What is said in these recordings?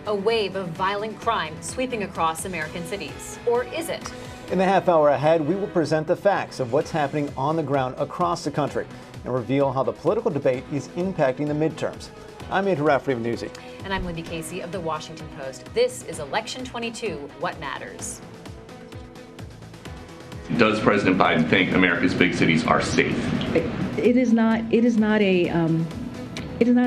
A wave of violent crime sweeping across American cities. Or is it? In the half hour ahead, we will present the facts of what's happening on the ground across the country and reveal how the political debate is impacting the midterms. I'm Andrew Rafferty of Newsy. And I'm Libby Casey of The Washington Post. This is Election 22, What Matters? Does President Biden think America's big cities are safe? It is not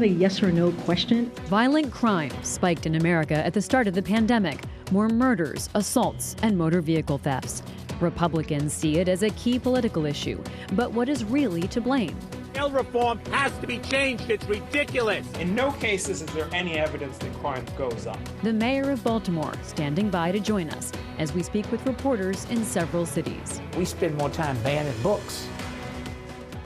a yes or no question. Violent crime spiked in America at the start of the pandemic. More murders, assaults, and motor vehicle thefts. Republicans see it as a key political issue. But what is really to blame? Bail reform has to be changed. It's ridiculous. In no cases is there any evidence that crime goes up. The mayor of Baltimore standing by to join us as we speak with reporters in several cities. We spend more time banning books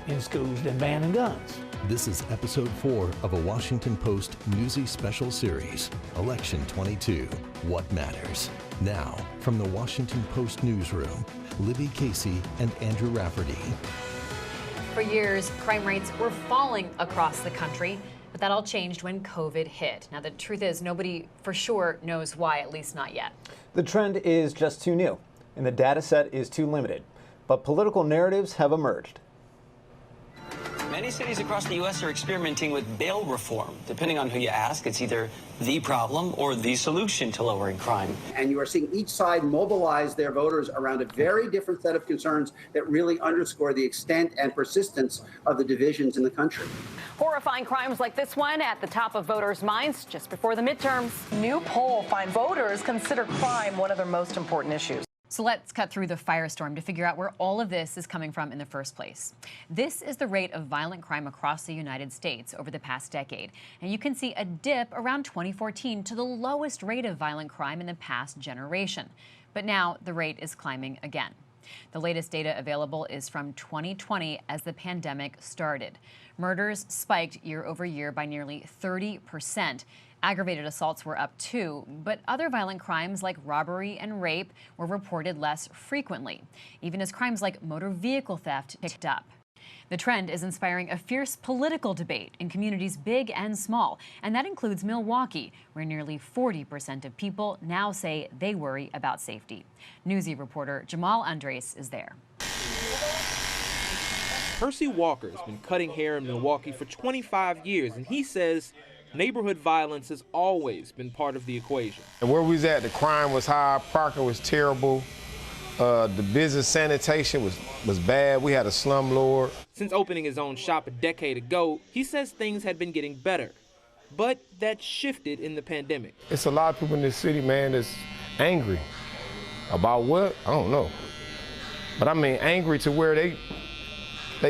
in schools than banning guns. This is episode 4 of a Washington Post Newsy special series, Election 22, What Matters? Now, from the Washington Post newsroom, Libby Casey and Andrew Rafferty. For years, crime rates were falling across the country, but that all changed when COVID hit. Now, the truth is, nobody for sure knows why, at least not yet. The trend is just too new, and the data set is too limited. But political narratives have emerged. Many cities across the U.S. are experimenting with bail reform. Depending on who you ask, it's either the problem or the solution to lowering crime. And you are seeing each side mobilize their voters around a very different set of concerns that really underscore the extent and persistence of the divisions in the country. Horrifying crimes like this one at the top of voters' minds just before the midterms. New poll find voters consider crime one of their most important issues. So let's cut through the firestorm to figure out where all of this is coming from in the first place. This is the rate of violent crime across the United States over the past decade. And you can see a dip around 2014 to the lowest rate of violent crime in the past generation. But now the rate is climbing again. The latest data available is from 2020 as the pandemic started. Murders spiked year over year by nearly 30%. Aggravated assaults were up too, but other violent crimes like robbery and rape were reported less frequently, even as crimes like motor vehicle theft picked up. The trend is inspiring a fierce political debate in communities big and small, and that includes Milwaukee, where nearly 40% of people now say they worry about safety. Newsy reporter Jamal Andress is there. Percy Walker has been cutting hair in Milwaukee for 25 years, and he says neighborhood violence has always been part of the equation. And where we was at, the crime was high, parking was terrible, the business sanitation was bad. We had a slumlord. Since opening his own shop a decade ago, he says things had been getting better, but that shifted in the pandemic. It's a lot of people in this city, man, that's angry. About what? I don't know. But I mean angry to where they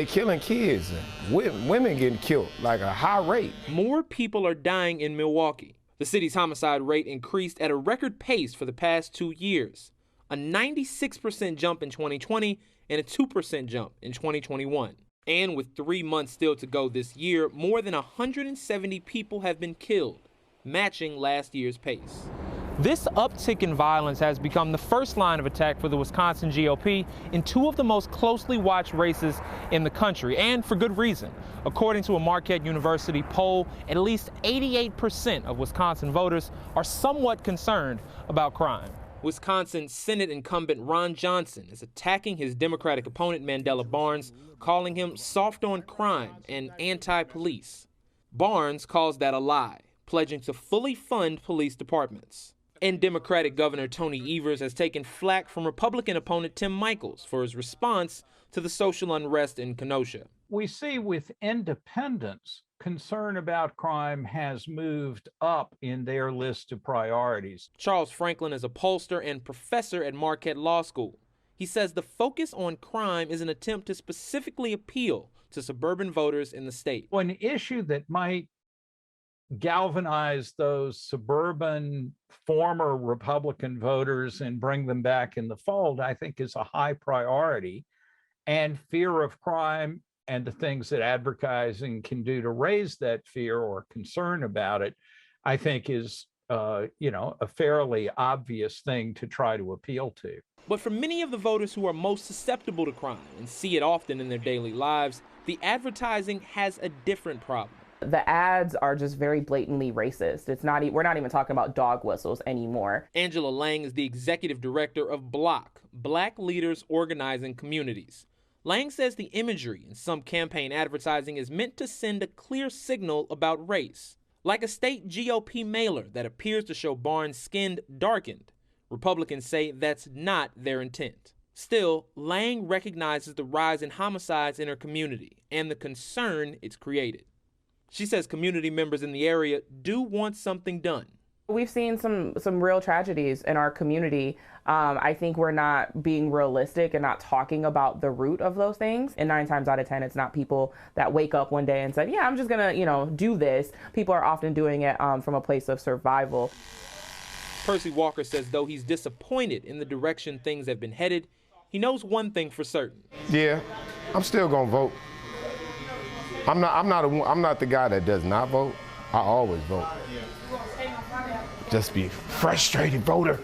killing kids, and women getting killed like a high rate. More people are dying in Milwaukee. The city's homicide rate increased at a record pace for the past 2 years, a 96% jump in 2020 and a 2% jump in 2021. And with 3 months still to go this year, more than 170 people have been killed, matching last year's pace. This uptick in violence has become the first line of attack for the Wisconsin GOP in 2 of the most closely watched races in the country, and for good reason. According to a Marquette University poll, at least 88% of Wisconsin voters are somewhat concerned about crime. Wisconsin Senate incumbent Ron Johnson is attacking his Democratic opponent Mandela Barnes, calling him soft on crime and anti-police. Barnes calls that a lie, pledging to fully fund police departments. And Democratic Governor Tony Evers has taken flack from Republican opponent Tim Michels for his response to the social unrest in Kenosha. We see with independents, concern about crime has moved up in their list of priorities. Charles Franklin is a pollster and professor at Marquette Law School. He says the focus on crime is an attempt to specifically appeal to suburban voters in the state. An issue that might galvanize those suburban former Republican voters and bring them back in the fold, I think is a high priority. And fear of crime and the things that advertising can do to raise that fear or concern about it, I think is, a fairly obvious thing to try to appeal to. But for many of the voters who are most susceptible to crime and see it often in their daily lives, the advertising has a different problem. The ads are just very blatantly racist. We're not even talking about dog whistles anymore. Angela Lang is the executive director of BLOC, Black Leaders Organizing Communities. Lang says the imagery in some campaign advertising is meant to send a clear signal about race, like a state GOP mailer that appears to show Barnes' skin darkened. Republicans say that's not their intent. Still, Lang recognizes the rise in homicides in her community and the concern it's created. She says community members in the area do want something done. We've seen some real tragedies in our community. I think we're not being realistic and not talking about the root of those things. And 9 times out of 10, it's not people that wake up one day and said, yeah, I'm just gonna, do this. People are often doing it from a place of survival. Percy Walker says though he's disappointed in the direction things have been headed, he knows one thing for certain. Yeah, I'm still gonna vote. I'm not the guy that does not vote. I always vote. Just be a frustrated voter.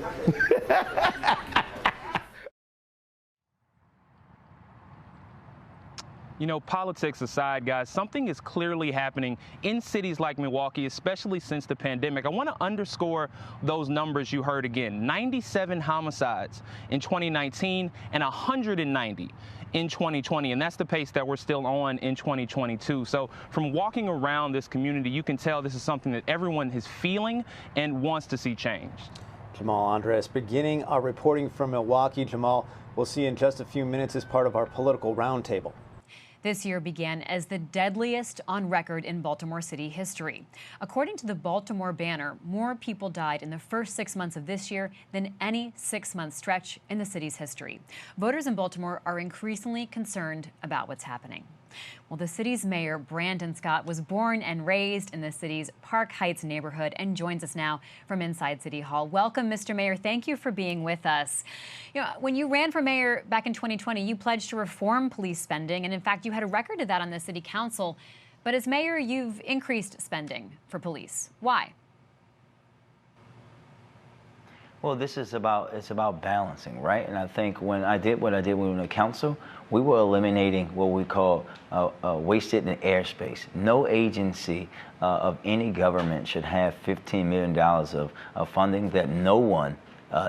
Politics aside, guys, something is clearly happening in cities like Milwaukee, especially since the pandemic. I want to underscore those numbers you heard again. 97 homicides in 2019 and 190 in 2020, and that's the pace that we're still on in 2022. So from walking around this community, you can tell this is something that everyone is feeling and wants to see changed. Jamal Andress beginning our reporting from Milwaukee. Jamal, we'll see you in just a few minutes as part of our political roundtable. This year began as the deadliest on record in Baltimore City history. According to the Baltimore Banner, more people died in the first 6 months of this year than any 6-month stretch in the city's history. Voters in Baltimore are increasingly concerned about what's happening. Well, the city's mayor, Brandon Scott, was born and raised in the city's Park Heights neighborhood and joins us now from inside City Hall. Welcome, Mr. Mayor. Thank you for being with us. When you ran for mayor back in 2020, you pledged to reform police spending, and in fact, you had a record of that on the city council. But as mayor, you've increased spending for police. Why? Well, it's about balancing, right? And I think when I did what I did when we were in the council, we were eliminating what we call wasted in airspace. No agency of any government should have $15 million of funding that no one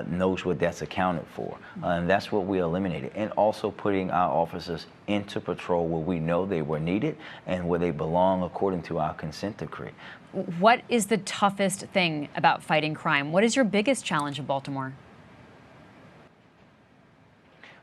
knows what that's accounted for. And that's what we eliminated. And also putting our officers into patrol where we know they were needed and where they belong according to our consent decree. What is the toughest thing about fighting crime? What is your biggest challenge in Baltimore?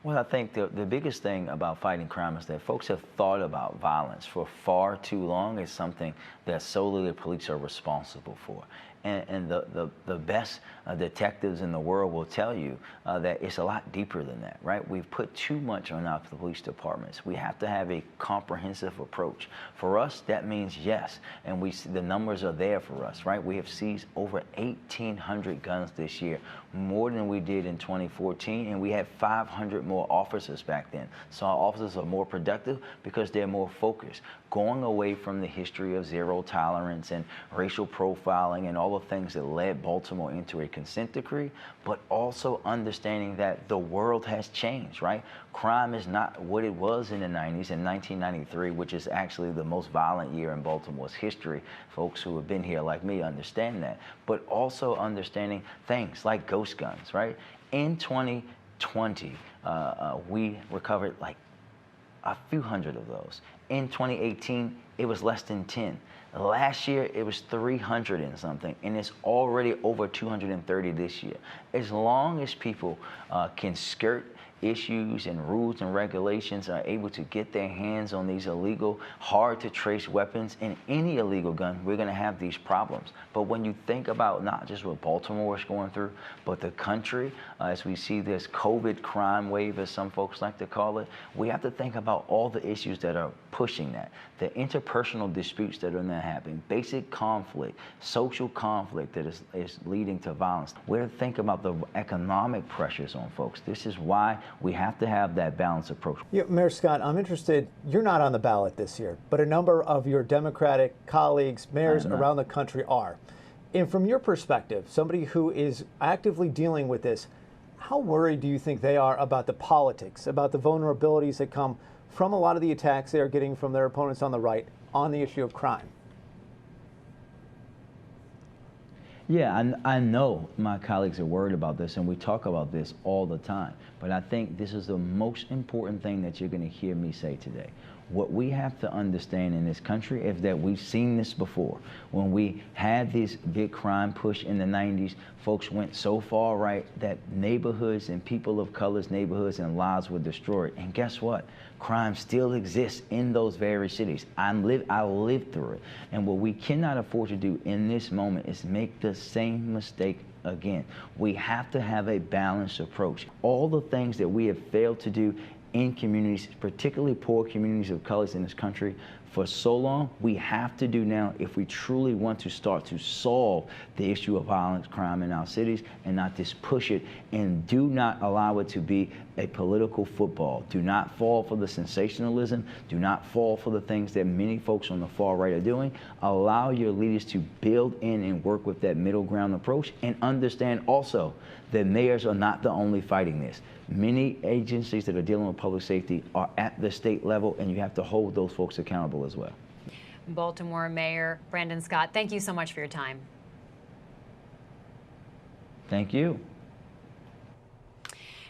Well, I think the biggest thing about fighting crime is that folks have thought about violence for far too long as something that solely the police are responsible for. And the best detectives in the world will tell you that it's a lot deeper than that, right? We've put too much on our police departments. We have to have a comprehensive approach. For us, that means yes, and the numbers are there for us, right? We have seized over 1,800 guns this year, more than we did in 2014, and we had 500 more officers back then. So our officers are more productive because they're more focused, going away from the history of zero tolerance and racial profiling and all the things that led Baltimore into a consent decree, but also understanding that the world has changed, right? Crime is not what it was in the 90s, in 1993, which is actually the most violent year in Baltimore's history. Folks who have been here like me understand that, but also understanding things like ghost guns, right? In 2020, we recovered like a few hundred of those. In 2018, it was less than 10. Last year, it was 300 and something, and it's already over 230 this year. As long as people can skirt issues and rules and regulations, are able to get their hands on these illegal, hard to trace weapons and any illegal gun, we're going to have these problems. But when you think about not just what Baltimore is going through, but the country, as we see this COVID crime wave, as some folks like to call it, we have to think about all the issues that are pushing that. The interpersonal disputes that are not happening, basic conflict, social conflict that is leading to violence. We have to think about the economic pressures on folks. This is why we have to have that balanced approach. Yeah, Mayor Scott, I'm interested, you're not on the ballot this year, but a number of your Democratic colleagues, mayors around the country are. And from your perspective, somebody who is actively dealing with this, how worried do you think they are about the politics, about the vulnerabilities that come from a lot of the attacks they are getting from their opponents on the right on the issue of crime? Yeah, I know my colleagues are worried about this, and we talk about this all the time. But I think this is the most important thing that you're going to hear me say today. What we have to understand in this country is that we've seen this before. When we had this big crime push in the 90s, folks went so far right that neighborhoods and people of color's neighborhoods and lives were destroyed. And guess what? Crime still exists in those very cities. I lived through it. And what we cannot afford to do in this moment is make the same mistake again. We have to have a balanced approach. All the things that we have failed to do in communities, particularly poor communities of colors in this country, for so long, we have to do now if we truly want to start to solve the issue of violent crime in our cities and not just push it, and do not allow it to be a political football. Do not fall for the sensationalism. Do not fall for the things that many folks on the far right are doing. Allow your leaders to build in and work with that middle ground approach, and understand also that mayors are not the only fighting this. Many agencies that are dealing with public safety are at the state level, and you have to hold those folks accountable as well. Baltimore Mayor Brandon Scott, thank you so much for your time. Thank you.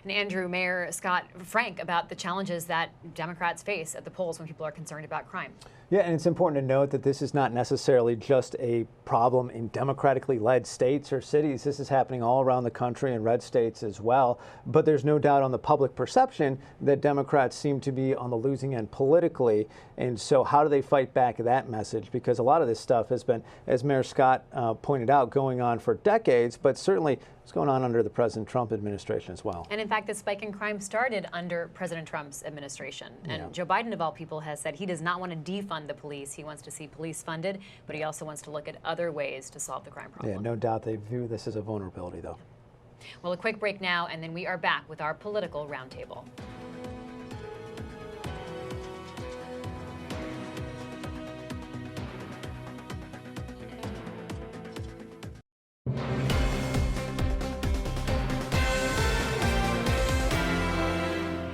And Andrew, Mayor Scott, frank about the challenges that Democrats face at the polls when people are concerned about crime. Yeah, and it's important to note that this is not necessarily just a problem in democratically led states or cities. This is happening all around the country in red states as well. But there's no doubt on the public perception that Democrats seem to be on the losing end politically. And so how do they fight back that message? Because a lot of this stuff has been, as Mayor Scott pointed out, going on for decades, but certainly it's going on under the President Trump administration as well. And in fact, the spike in crime started under President Trump's administration. And Yeah. Joe Biden, of all people, has said he does not want to defund the police. He wants to see police funded, but he also wants to look at other ways to solve the crime problem. Yeah, no doubt they view this as a vulnerability, though. Well, a quick break now, and then we are back with our political roundtable.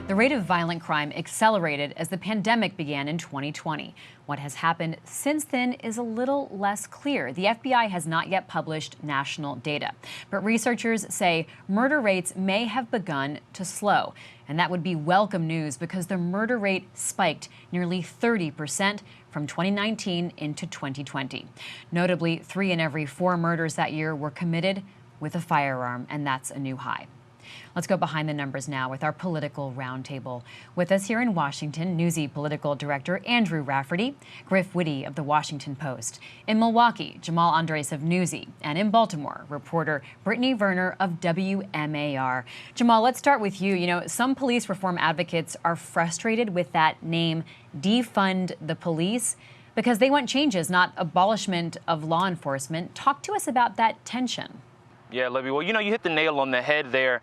The rate of violent crime accelerated as the pandemic began in 2020. What has happened since then is a little less clear. The FBI has not yet published national data, but researchers say murder rates may have begun to slow. And that would be welcome news because the murder rate spiked nearly 30% from 2019 into 2020. Notably, 3 in every 4 murders that year were committed with a firearm, and that's a new high. Let's go behind the numbers now with our political roundtable. With us here in Washington, Newsy political director Andrew Rafferty, Griff Witte of the Washington Post. In Milwaukee, Jamal Andress of Newsy. And in Baltimore, reporter Brittney Verner of WMAR. Jamal, let's start with you. You know, some police reform advocates are frustrated with that name, defund the police, because they want changes, not abolishment of law enforcement. Talk to us about that tension. Yeah, Libby, well, you know, you hit the nail on the head there.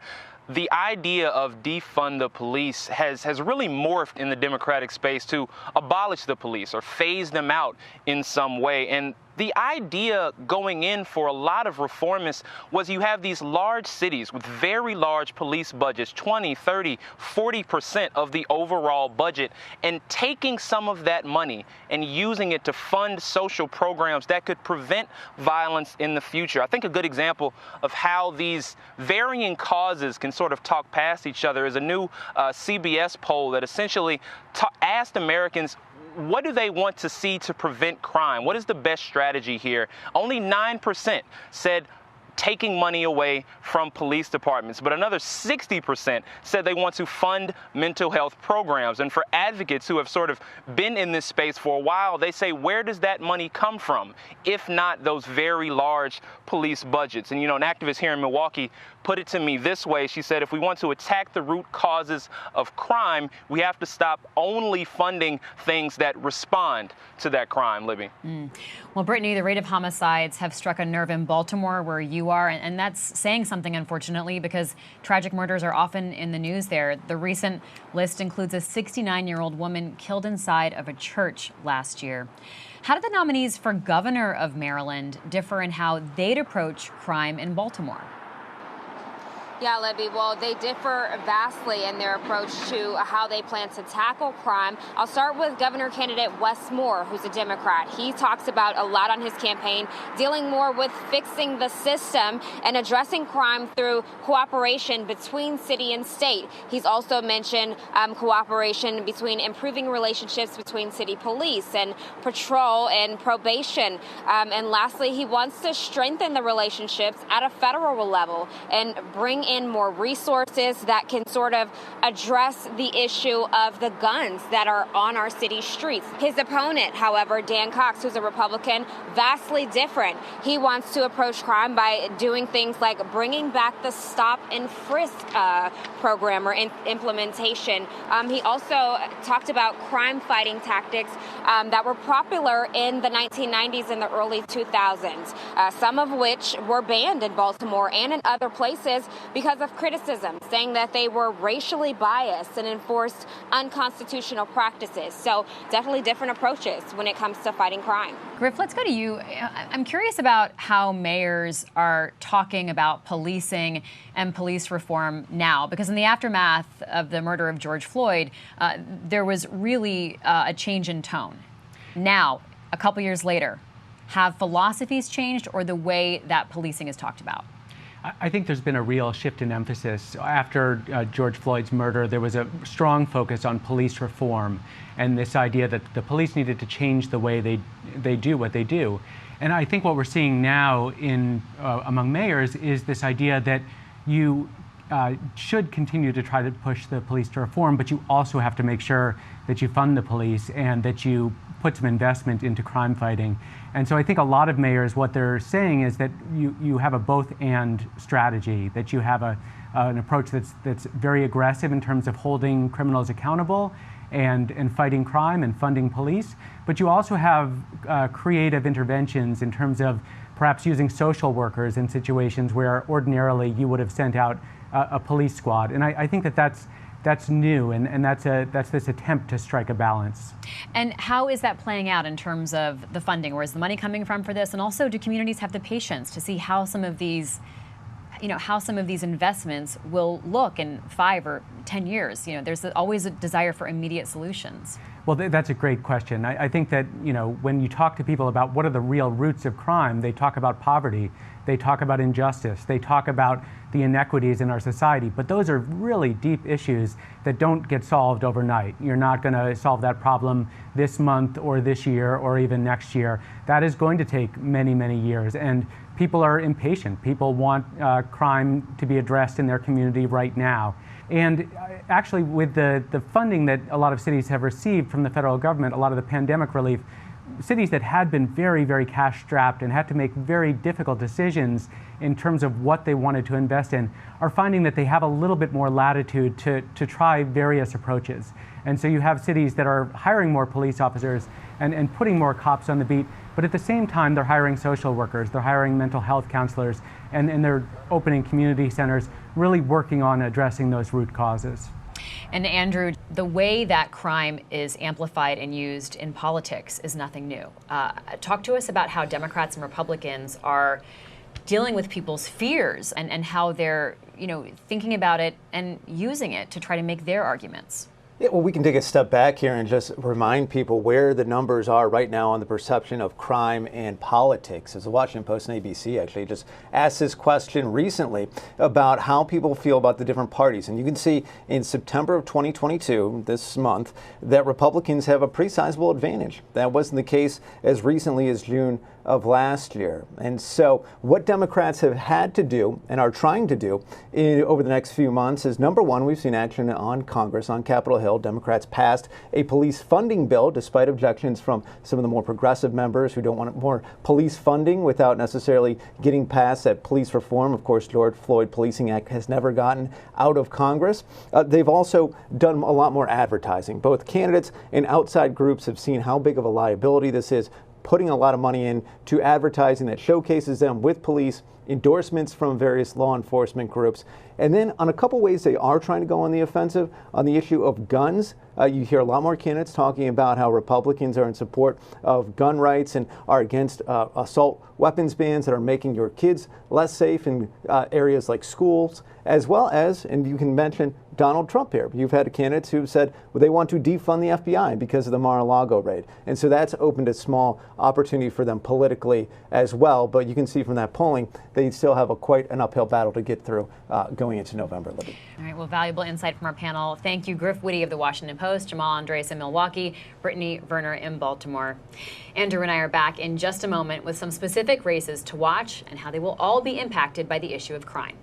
The idea of defund the police has really morphed in the Democratic space to abolish the police or phase them out in some way. And the idea going in for a lot of reformists was you have these large cities with very large police budgets, 20, 30, 40% of the overall budget, and taking some of that money and using it to fund social programs that could prevent violence in the future. I think a good example of how these varying causes can sort of talk past each other is a new CBS poll that essentially asked Americans, what do they want to see to prevent crime? What is the best strategy here? Only 9% said taking money away from police departments, but another 60% said they want to fund mental health programs. And for advocates who have sort of been in this space for a while, they say, where does that money come from, if not those very large police budgets? And, you know, an activist here in Milwaukee put it to me this way. She said, if we want to attack the root causes of crime, we have to stop only funding things that respond to that crime, Libby. Well, Brittney, the rate of homicides have struck a nerve in Baltimore, where you are, and that's saying something, unfortunately, because tragic murders are often in the news there. The recent list includes a 69-year-old woman killed inside of a church last year. How do the nominees for governor of Maryland differ in how they'd approach crime in Baltimore? Yeah, Libby, well, they differ vastly in their approach to how they plan to tackle crime. I'll start with Governor candidate Wes Moore, who's a Democrat. He talks about a lot on his campaign, dealing more with fixing the system and addressing crime through cooperation between city and state. He's also mentioned cooperation between improving relationships between city police and patrol and probation. And lastly, he wants to strengthen the relationships at a federal level and bring in more resources that can sort of address the issue of the guns that are on our city streets. His opponent, however, Dan Cox, who's a Republican, vastly different. He wants to approach crime by doing things like bringing back the stop and frisk program or implementation. He also talked about crime fighting tactics that were popular in the 1990s and the early 2000s, some of which were banned in Baltimore and in other places because of criticism, saying that they were racially biased and enforced unconstitutional practices. So definitely different approaches when it comes to fighting crime. Griff, let's go to you. I'm curious about how mayors are talking about policing and police reform now, because in the aftermath of the murder of George Floyd, there was really a change in tone. Now, a couple years later, have philosophies changed or the way that policing is talked about? I think there's been a real shift in emphasis. After George Floyd's murder, there was a strong focus on police reform and this idea that the police needed to change the way they do what they do. And I think what we're seeing now among mayors is this idea that you should continue to try to push the police to reform, but you also have to make sure that you fund the police and that you put some investment into crime fighting. And so I think a lot of mayors, what they're saying is that you have a both-and strategy, that you have an approach that's very aggressive in terms of holding criminals accountable and fighting crime and funding police, but you also have creative interventions in terms of perhaps using social workers in situations where ordinarily you would have sent out a police squad. And I think that's new, and that's this attempt to strike a balance. And how is that playing out in terms of the funding? Where is the money coming from for this? And also, do communities have the patience to see how some of these, how some of these investments will look in 5 or 10 years? There's always a desire for immediate solutions. Well, that's a great question. I think that, when you talk to people about what are the real roots of crime, they talk about poverty, they talk about injustice, they talk about the inequities in our society, but those are really deep issues that don't get solved overnight. You're not going to solve that problem this month or this year or even next year. That is going to take many, many years, and people are impatient. People want crime to be addressed in their community right now. And actually, with the funding that a lot of cities have received from the federal government, a lot of the pandemic relief, cities that had been very, very cash-strapped and had to make very difficult decisions in terms of what they wanted to invest in are finding that they have a little bit more latitude to try various approaches. And so you have cities that are hiring more police officers and putting more cops on the beat, but at the same time they're hiring social workers, they're hiring mental health counselors, and they're opening community centers, really working on addressing those root causes. And Andrew, the way that crime is amplified and used in politics is nothing new. Talk to us about how Democrats and Republicans are dealing with people's fears and how they're, thinking about it and using it to try to make their arguments. Yeah, well, we can take a step back here and just remind people where the numbers are right now on the perception of crime and politics. As the Washington Post and ABC actually just asked this question recently about how people feel about the different parties. And you can see in September of 2022, this month, that Republicans have a pretty sizable advantage. That wasn't the case as recently as June of last year. And so what Democrats have had to do and are trying to do over the next few months is, number one, we've seen action on Congress, on Capitol Hill. Democrats passed a police funding bill despite objections from some of the more progressive members who don't want more police funding without necessarily getting past that police reform. Of course, George Floyd Policing Act has never gotten out of Congress. They've also done a lot more advertising. Both candidates and outside groups have seen how big of a liability this is, putting a lot of money in to advertising that showcases them with police endorsements from various law enforcement groups. And then on a couple ways they are trying to go on the offensive, on the issue of guns, you hear a lot more candidates talking about how Republicans are in support of gun rights and are against assault weapons bans that are making your kids less safe in areas like schools, as well as, and you can mention Donald Trump here. You've had candidates who've said, well, they want to defund the FBI because of the Mar-a-Lago raid. And so that's opened a small opportunity for them politically as well. But you can see from that polling, they still have quite an uphill battle to get through going into November, Libby. All right, well, valuable insight from our panel. Thank you, Griff Witte of the Washington Post, Jamal Andress in Milwaukee, Brittney, Verner in Baltimore. Andrew and I are back in just a moment with some specific races to watch and how they will all be impacted by the issue of crime.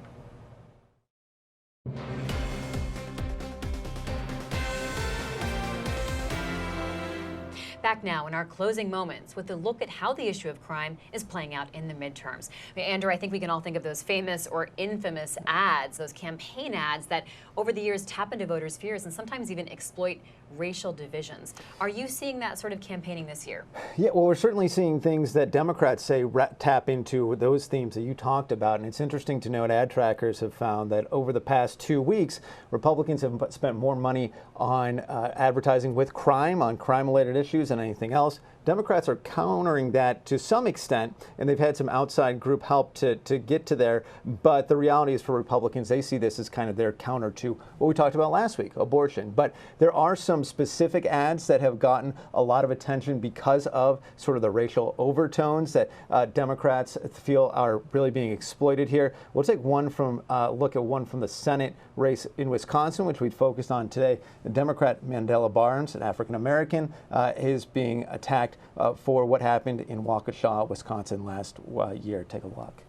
Back now in our closing moments with a look at how the issue of crime is playing out in the midterms. Andrew, I think we can all think of those famous or infamous ads, those campaign ads that over the years tap into voters' fears and sometimes even exploit racial divisions. Are you seeing that sort of campaigning this year? Yeah, well, we're certainly seeing things that Democrats say tap into those themes that you talked about. And it's interesting to note ad trackers have found that over the past 2 weeks, Republicans have spent more money on advertising with crime, on crime-related issues than anything else. Democrats are countering that to some extent, and they've had some outside group help to get to there. But the reality is for Republicans, they see this as kind of their counter to what we talked about last week, abortion. But there are some specific ads that have gotten a lot of attention because of sort of the racial overtones that Democrats feel are really being exploited here. We'll take one from look at one from the Senate race in Wisconsin, which we focused on today. The Democrat Mandela Barnes, an African-American, is being attacked for what happened in Waukesha, Wisconsin last year. Take a look.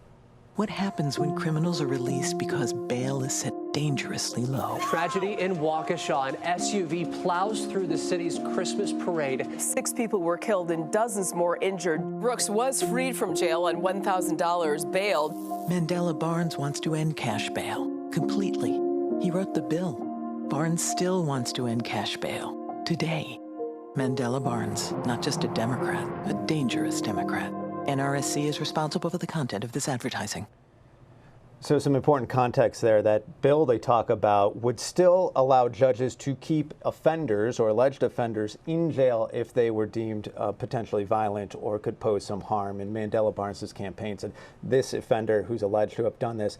What happens when criminals are released because bail is set dangerously low? Tragedy in Waukesha. An SUV plows through the city's Christmas parade. 6 people were killed and dozens more injured. Brooks was freed from jail on $1,000 bail. Mandela Barnes wants to end cash bail completely. He wrote the bill. Barnes still wants to end cash bail today. Mandela Barnes, not just a Democrat, a dangerous Democrat. NRSC is responsible for the content of this advertising. So some important context there. That bill they talk about would still allow judges to keep offenders or alleged offenders in jail if they were deemed potentially violent or could pose some harm. And Mandela Barnes' campaign said this offender who's alleged to have done this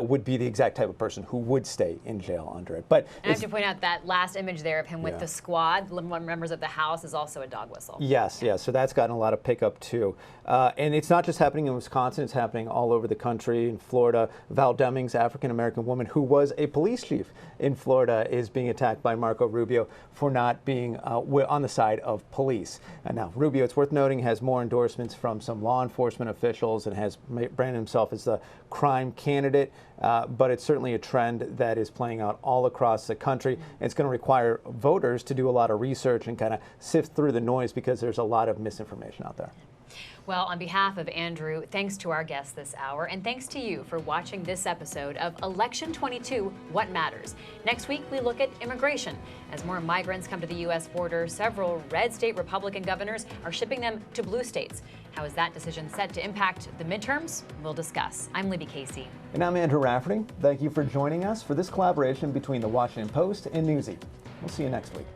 would be the exact type of person who would stay in jail under it. But I have to point out that last image there of him with the squad, one members of the House, is also a dog whistle. Yes, yes. So that's gotten a lot of pickup too. And it's not just happening in Wisconsin, it's happening all over the country, in Florida. Val Demings, African-American woman who was a police chief in Florida, is being attacked by Marco Rubio for not being on the side of police. And now, Rubio, it's worth noting, has more endorsements from some law enforcement officials and has branded himself as the crime candidate. But it's certainly a trend that is playing out all across the country. It's going to require voters to do a lot of research and kind of sift through the noise because there's a lot of misinformation out there. Well, on behalf of Andrew, thanks to our guests this hour, and thanks to you for watching this episode of Election 22, What Matters. Next week, we look at immigration. As more migrants come to the U.S. border, several red state Republican governors are shipping them to blue states. How is that decision set to impact the midterms? We'll discuss. I'm Libby Casey. And I'm Andrew Rafferty. Thank you for joining us for this collaboration between the Washington Post and Newsy. We'll see you next week.